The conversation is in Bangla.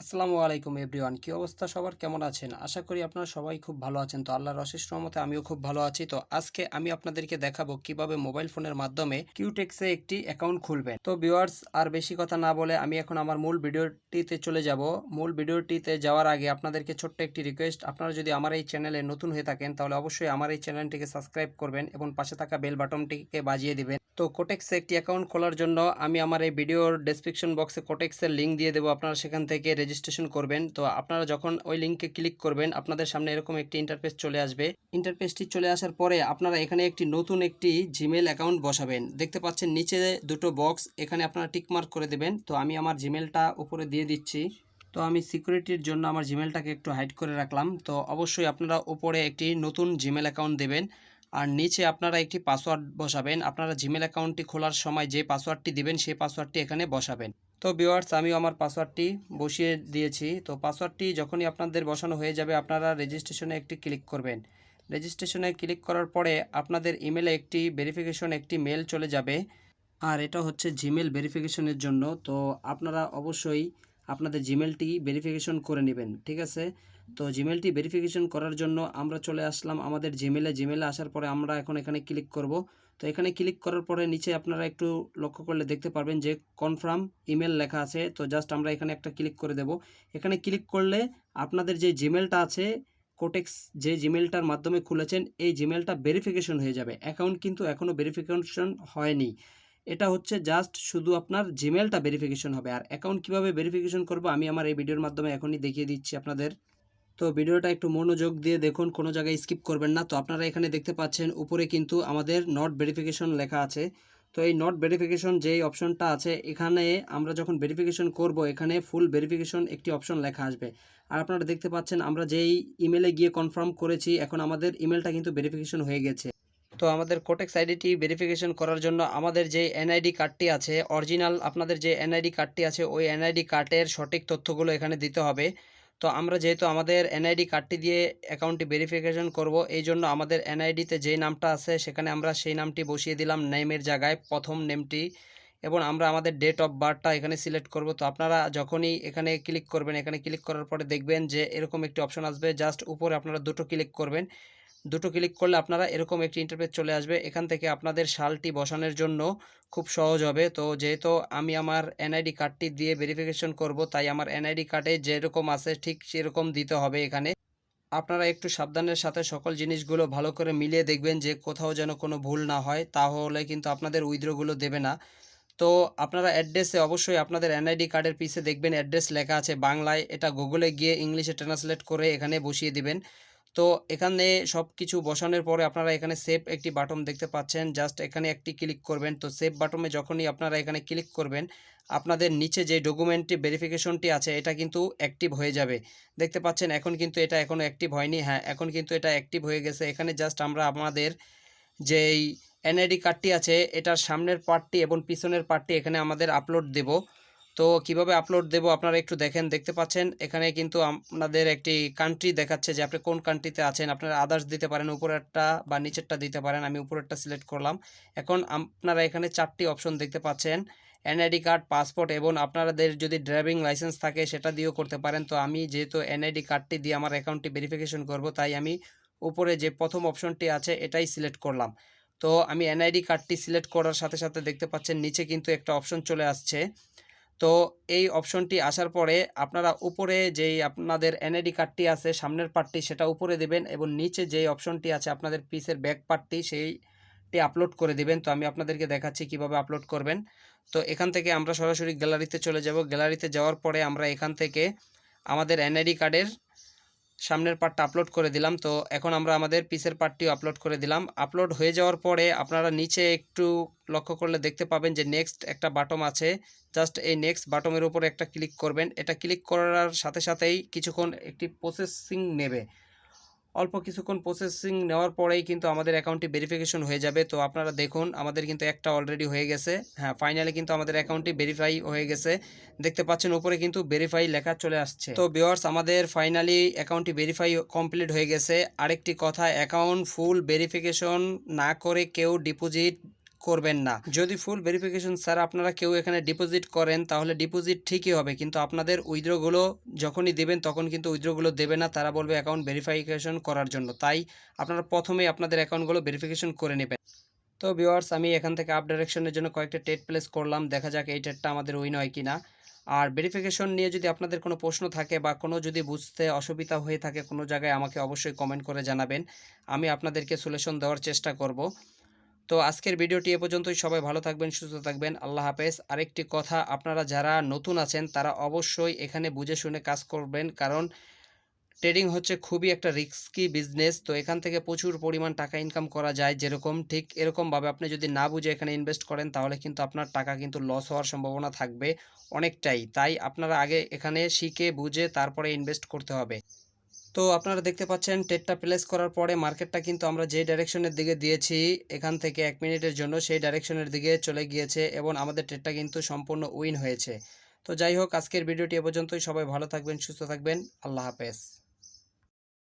আসসালামু আলাইকুম এভরিওয়ান, কি অবস্থা সবার, কেমন আছেন? আশা করি আপনারা সবাই খুব ভালো আছেন। তো আল্লাহর অশেষ রহমতে আমিও খুব ভালো আছি। তো আজকে আমি আপনাদেরকে দেখাবো কিভাবে মোবাইল ফোনের মাধ্যমে কিউটেক্সে একটি অ্যাকাউন্ট খুলবেন। তো ভিউয়ার্স, আর বেশি কথা না বলে আমি এখন আমার মূল ভিডিওটিতে চলে যাব। মূল ভিডিওটিতে যাওয়ার আগে আপনাদেরকে ছোট্ট একটি রিকোয়েস্ট, আপনারা যদি আমার এই চ্যানেলে নতুন হয়ে থাকেন তাহলে অবশ্যই আমার এই চ্যানেলটিকে সাবস্ক্রাইব করবেন এবং পাশে থাকা বেল বাটনটিকে বাজিয়ে দিবেন। তো কোটেক্সে একটি অ্যাকাউন্ট খোলার জন্য আমি আমার এই ভিডিওর ডেসক্রিপশন বক্সে কোটেক্সের লিঙ্ক দিয়ে দেবো, আপনারা সেখান থেকে রেজিস্ট্রেশন করবেন। তো আপনারা যখন ওই লিঙ্কে ক্লিক করবেন আপনাদের সামনে এরকম একটি ইন্টারফেস চলে আসবে। ইন্টারফেসটি চলে আসার পরে আপনারা এখানে একটি নতুন একটি জিমেল অ্যাকাউন্ট বসাবেন। দেখতে পাচ্ছেন নিচে দুটো বক্স, এখানে আপনারা টিকমার্ক করে দেবেন। তো আমি আমার জিমেলটা উপরে দিয়ে দিচ্ছি। তো আমি সিকিউরিটির জন্য আমার জিমেলটাকে একটু হাইড করে রাখলাম। তো অবশ্যই আপনারা উপরে একটি নতুন জিমেল অ্যাকাউন্ট দেবেন আর নিচে আপনারা একটি পাসওয়ার্ড বসাবেন। আপনারা জিমেল অ্যাকাউন্টটি খোলার সময় যে পাসওয়ার্ডটি দিবেন সেই পাসওয়ার্ডটি এখানে বসাবেন। তো ভিউয়ার্স, আমিও আমার পাসওয়ার্ডটি বসিয়ে দিয়েছি। তো পাসওয়ার্ডটি যখনই আপনাদের বসানো হয়ে যাবে আপনারা রেজিস্ট্রেশনে একটি ক্লিক করবেন। রেজিস্ট্রেশনে ক্লিক করার পরে আপনাদের ইমেলে একটি ভেরিফিকেশন একটি মেল চলে যাবে। আর এটা হচ্ছে জিমেল ভেরিফিকেশনের জন্য। তো আপনারা অবশ্যই আপনাদের জিমেলটি ভেরিফিকেশন করে নেবেন, ঠিক আছে? তো জিমেলটি ভেরিফিকেশন করার জন্য আমরা চলে আসলাম আমাদের জিমেলে আসার পরে আমরা এখন এখানে ক্লিক করব। তো এখানে ক্লিক করার পরে নিচে আপনারা একটু লক্ষ্য করলে দেখতে পারবেন যে কনফার্ম ইমেল লেখা আছে। তো জাস্ট আমরা এখানে একটা ক্লিক করে দেব। এখানে ক্লিক করলে আপনাদের যে জিমেলটা আছে, কোটেক্স যে জিমেলটার মাধ্যমে খুলেছেন, এই জিমেলটা ভেরিফিকেশন হয়ে যাবে। অ্যাকাউন্ট কিন্তু এখনও ভেরিফিকেশন হয়নি। এটা হচ্ছে জাস্ট শুধু আপনার জিমেলটা ভেরিফিকেশন হবে। আর অ্যাকাউন্ট কিভাবে ভেরিফিকেশন করব আমি আমার এই ভিডিওর মাধ্যমে এখনই দেখিয়ে দিচ্ছি আপনাদের। তো ভিডিওটা একটু মনোযোগ দিয়ে দেখুন, কোনো জায়গায় স্কিপ করবেন না। তো আপনারা এখানে দেখতে পাচ্ছেন উপরে কিন্তু আমাদের নট ভেরিফিকেশন লেখা আছে। তো এই নট ভেরিফিকেশন যেই অপশনটা আছে, এখানে আমরা যখন ভেরিফিকেশন করব এখানে ফুল ভেরিফিকেশন একটি অপশন লেখা আসবে। আর আপনারা দেখতে পাচ্ছেন আমরা যেই ইমেলে গিয়ে কনফার্ম করেছি এখন আমাদের ইমেলটা কিন্তু ভেরিফিকেশন হয়ে গেছে। তো আমাদের কোটেক্স আইডিটি ভেরিফিকেশন করার জন্য আমাদের যে এনআইডি কার্ডটি আছে, অরিজিনাল আপনাদের যে এনআইডি কার্ডটি আছে ওই এনআইডি কার্ডের সঠিক তথ্যগুলো এখানে দিতে হবে। তো আমরা যেহেতু আমাদের এনআইডি কার্ডটি দিয়ে অ্যাকাউন্টটি ভেরিফিকেশন করব, এই জন্য আমাদের এনআইডিতে যেই নামটা আছে সেখানে আমরা সেই নামটি বসিয়ে দিলাম নেমের জায়গায়, প্রথম নেমটি, এবং আমরা আমাদের ডেট অফ বার্থটা এখানে সিলেক্ট করব। তো আপনারা যখনই এখানে ক্লিক করবেন, এখানে ক্লিক করার পরে দেখবেন যে এরকম একটি অপশন আসবে। জাস্ট উপরে আপনারা দুটো ক্লিক করবেন। দুটো ক্লিক করলে আপনারা এরকম একটি ইন্টারফেস চলে আসবে। এখান থেকে আপনাদের সালটি বসানোর জন্য খুব সহজ হবে। তো যেহেতু আমি আমার এনআইডি কার্ডটি দিয়ে ভেরিফিকেশন করব, তাই আমার এনআইডি কার্ডে যেরকম আছে ঠিক সেরকম দিতে হবে এখানে। আপনারা একটু সাবধানের সাথে সকল জিনিসগুলো ভালো করে মিলিয়ে দেখবেন যে কোথাও যেন কোনো ভুল না হয়, তাহলে কিন্তু আপনাদের উইথড্রগুলো দেবে না। তো আপনারা অ্যাড্রেসে অবশ্যই আপনাদের এনআইডি কার্ডের পিছে দেখবেন অ্যাড্রেস লেখা আছে বাংলায়, এটা গুগলে গিয়ে ইংলিশে ট্রান্সলেট করে এখানে বসিয়ে দিবেন। তো এখানে সব কিছু বসানোর পরে আপনারা এখানে সেভ একটি বাটন দেখতে পাচ্ছেন, জাস্ট এখানে একটি ক্লিক করবেন। তো সেভ বাটনে যখনই আপনারা এখানে ক্লিক করবেন আপনাদের নিচে যে ডকুমেন্টটি ভেরিফিকেশনটি আছে এটা কিন্তু অ্যাক্টিভ হয়ে যাবে। দেখতে পাচ্ছেন এখন কিন্তু এটা এখনও অ্যাক্টিভ হয়নি। হ্যাঁ, এখন কিন্তু এটা অ্যাক্টিভ হয়ে গেছে। এখানে জাস্ট আমরা আমাদের যেই এনআইডি কার্ডটি আছে এটার সামনের পার্টটি এবং পিছনের পার্টটি এখানে আমাদের আপলোড দেব। তো কিভাবে আপলোড দেব আপনারা একটু দেখেন। দেখতে পাচ্ছেন এখানে কিন্তু আপনাদের একটি কান্ট্রি দেখাচ্ছে যে আপনি কোন কান্ট্রিতে আছেন। আপনারা আদার্স দিতে পারেন, উপরেরটা বা নিচেরটা দিতে পারেন। আমি উপরেরটা সিলেক্ট করলাম। এখন আপনারা এখানে 4টি অপশন দেখতে পাচ্ছেন, এনআইডি কার্ড, পাসপোর্ট এবং আপনাদের যদি ড্রাইভিং লাইসেন্স থাকে সেটা দিয়েও করতে পারেন। তো আমি যেহেতু এনআইডি কার্ডটি দিয়ে আমার অ্যাকাউন্টটি ভেরিফিকেশন করব, তাই আমি উপরে যে প্রথম অপশনটি আছে এটাই সিলেক্ট করলাম। তো আমি এনআইডি কার্ডটি সিলেক্ট করার সাথে সাথে দেখতে পাচ্ছেন নিচে কিন্তু একটা অপশন চলে আসছে। তো এই অপশনটি আসার পরে আপনারা উপরে যেই আপনাদের এনআইডি কার্ডটি আছে সামনের পার্টটি সেটা উপরে দেবেন এবং নিচে যেই অপশনটি আছে আপনাদের পিসের ব্যাক পার্টটি সেইটি আপলোড করে দিবেন। তো আমি আপনাদেরকে দেখাচ্ছি কিভাবে আপলোড করবেন। তো এখান থেকে আমরা সরাসরি গ্যালারিতে চলে যাব। গ্যালারিতে যাওয়ার পরে আমরা এখান থেকে আমাদের এনআইডি কার্ডের সামনের পার্টটা আপলোড করে দিলাম। তো এখন আমরা আমাদের পিসের পার্টটিও আপলোড করে দিলাম। আপলোড হয়ে যাওয়ার পরে আপনারা নিচে একটু লক্ষ্য করলে দেখতে পাবেন যে নেক্সট একটা বাটন আছে। জাস্ট এই নেক্সট বাটনের উপরে একটা ক্লিক করবেন। এটা ক্লিক করার সাথে সাথেই কিছুক্ষণ একটি প্রসেসিং নেবে। অল্প কিছুক্ষণ প্রসেসিং নেওয়ার পরেই কিন্তু আমাদের অ্যাকাউন্টটি ভেরিফিকেশন হয়ে যাবে। তো আপনারা দেখুন আমাদের কিন্তু একটা অলরেডি হয়ে গেছে। হ্যাঁ, ফাইনালি কিন্তু আমাদের অ্যাকাউন্টটি ভেরিফাই হয়ে গেছে। দেখতে পাচ্ছেন উপরে কিন্তু ভেরিফাই লেখা চলে আসছে। তো ভিউয়ার্স, আমাদের ফাইনালি অ্যাকাউন্টটি ভেরিফাই কমপ্লিট হয়ে গেছে। আরেকটি কথা, অ্যাকাউন্ট ফুল ভেরিফিকেশন না করে কেউ ডিপোজিট করবেন না। যদি ফুল ভেরিফিকেশন ছাড়া আপনারা কেউ এখানে ডিপোজিট করেন তাহলে ডিপোজিট ঠিকই হবে, কিন্তু আপনাদের উইথড্রগুলো যখনই দেবেন তখন কিন্তু উইথড্রগুলো দেবে না, তারা বলবে অ্যাকাউন্ট ভেরিফিকেশন করার জন্য। তাই আপনারা প্রথমেই আপনাদের অ্যাকাউন্টগুলো ভেরিফিকেশন করে নেবেন। তো ভিউয়ার্স, আমি এখান থেকে আপ ডাইরেকশনের জন্য কয়েকটা ট্রেড প্লেস করলাম, দেখা যাক এই ট্রেডটা আমাদের উইন হয় কিনা। আর ভেরিফিকেশন নিয়ে যদি আপনাদের কোনো প্রশ্ন থাকে বা কোনো যদি বুঝতে অসুবিধা হয়ে থাকে কোনো জায়গায়, আমাকে অবশ্যই কমেন্ট করে জানাবেন, আমি আপনাদেরকে সলিউশন দেওয়ার চেষ্টা করব। তো আজকের ভিডিওটি এ পর্যন্তই। সবাই ভালো থাকবেন, সুস্থ থাকবেন, আল্লাহ হাফেজ। আরেকটি কথা, আপনারা যারা নতুন আছেন তারা অবশ্যই এখানে বুঝে শুনে কাজ করবেন, কারণ ট্রেডিং হচ্ছে খুবই একটা রিস্কি বিজনেস। তো এখান থেকে প্রচুর পরিমাণ টাকা ইনকাম করা যায়, যেরকম ঠিক এরকমভাবে আপনি যদি না বুঝে এখানে ইনভেস্ট করেন তাহলে কিন্তু আপনার টাকা কিন্তু লস হওয়ার সম্ভাবনা থাকবে অনেকটাই। তাই আপনারা আগে এখানে শিখে বুঝে তারপরে ইনভেস্ট করতে হবে। তো আপনারা দেখতে পাচ্ছেন ট্রেডটা প্লেস করার পরে মার্কেটটা কিন্তু আমরা যে ডাইরেকশনের দিকে দিয়েছি এখান থেকে 1 মিনিটের জন্য, সেই ডাইরেকশনের দিকে চলে গিয়েছে এবং আমাদের ট্রেডটা কিন্তু সম্পূর্ণ উইন হয়েছে। তো যাই হোক, আজকের ভিডিওটি এ পর্যন্তই। সবাই ভালো থাকবেন, সুস্থ থাকবেন, আল্লাহ হাফেজ।